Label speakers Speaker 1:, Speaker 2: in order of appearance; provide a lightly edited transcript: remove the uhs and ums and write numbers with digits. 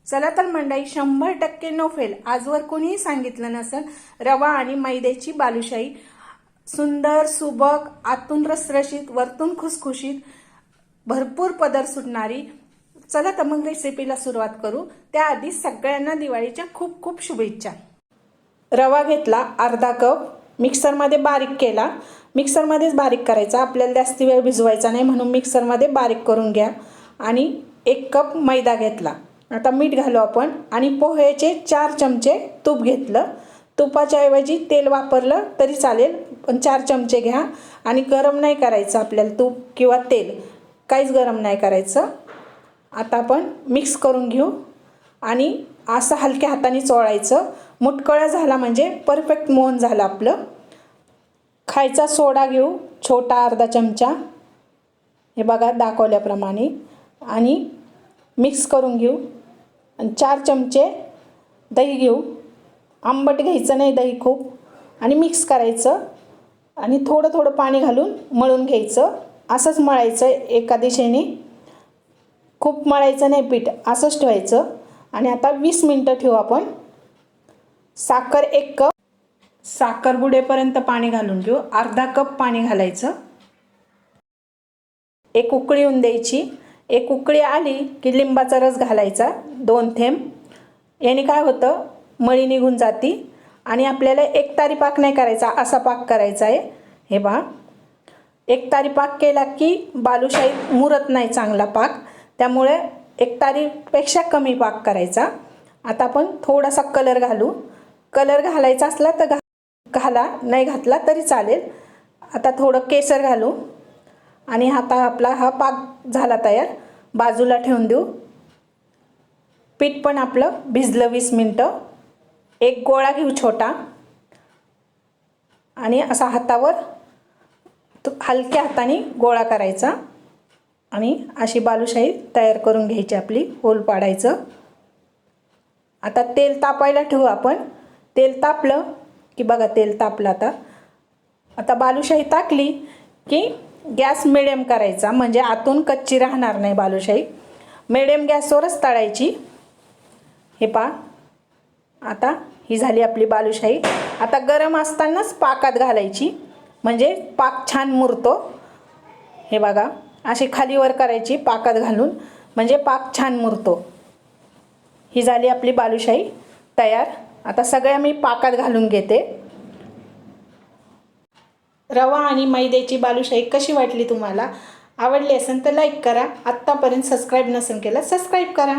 Speaker 1: चला तर मंडळी 100% नो फेल. आजवर कोणीही सांगितलं नसेल रवा आणि मैद्याची बालुशाही सुंदर सुबक, आतून रसरशीत, वरतून खुसखुशीत, भरपूर पदर सुटणारी. चला तर मग रेसिपीला सुरुवात करू. त्याआधी सगळ्यांना दिवाळीच्या खूप खूप शुभेच्छा. रवा घेतला अर्धा कप, मिक्सरमध्ये बारीक केला. मिक्सरमध्येच बारीक करायचा, आपल्याला जास्त वेळ भिजवायचा नाही म्हणून मिक्सरमध्ये बारीक करून घ्या. आणि 1 कप मैदा घेतला. आता मीठ घालू आपण आणि पोह्याचे 4 चमचे तूप घेतलं. तुपाच्या ऐवजी तेल वापरलं तरी चालेल, पण 4 चमचे घ्या. आणि गरम नाही करायचं आपल्याला, तूप किंवा तेल काहीच गरम नाही करायचं. आता आपण मिक्स करून घेऊ आणि असं हलक्या हाताने चोळायचं. मुटकळा झाला म्हणजे परफेक्ट मोहन झालं आपलं. खायचा सोडा घेऊ छोटा अर्धा चमचा, हे बघा दाखवल्याप्रमाणे, आणि मिक्स करून घेऊ. आणि 4 चमचे दही घेऊ. आंबट घ्यायचं नाही दही खूप. आणि मिक्स करायचं आणि थोडं थोडं पाणी घालून मळून घ्यायचं. असंच मळायचं एका दिशेने, खूप मळायचं नाही पीठ, असंच ठेवायचं. आणि आता 20 मिनटं ठेवू आपण. साखर 1 कप, साखर बुडेपर्यंत पाणी घालून घेऊ. अर्धा कप पाणी घालायचं. एक उकळी येऊन द्यायची. एक उकळी आली की लिंबाचा रस घालायचा 2 थेंब. याने काय होतं, मळी निघून जाती. आणि आपल्याला एकतारी पाक नाही करायचा, असा पाक करायचा आहे. हे पहा, एकतारी पाक केला की बालुशाही मुरत नाही चांगला पाक, त्यामुळे एकतारीपेक्षा कमी पाक करायचा. आता आपण थोडासा कलर घालू. कलर घालायचा असला तर घाला, नाही घातला तरी चालेल. आता थोडं केसर घालू. आणि आता आपला हा पाक झाला तयार, बाजूला ठेवून देऊ. पीठ पण आपलं भिजलं 20 मिनटं. एक गोळा घेऊ छोटा आणि असा हातावर हलक्या हाताने गोळा करायचा आणि अशी बालुशाही तयार करून घ्यायची आपली. होल पाडायचं. आता तेल तापायला ठेवू आपण. तेल तापलं की बघा, तेल तापलं आता. आता बालुशाही टाकली की गॅस मिडियम करायचा, म्हणजे आतून कच्ची राहणार नाही बालुशाही. मिडियम गॅसवरच तळायची. हे पहा, आता ही झाली आपली बालुशाही. आता गरम असतानाच पाकात घालायची, म्हणजे पाक छान मुरतो. हे बघा, अशी खालीवर करायची पाकात घालून, म्हणजे पाक छान मुरतो. ही झाली आपली बालुशाही तयार. आता सगळ्या मी पाकात घालून घेते. रवा आणि मैद्याची बालुशाही कशी वाटली तुम्हाला? आवडली असेल तर लाईक करा. आत्तापर्यंत सबस्क्राईब नसेल केलं, सबस्क्राईब करा.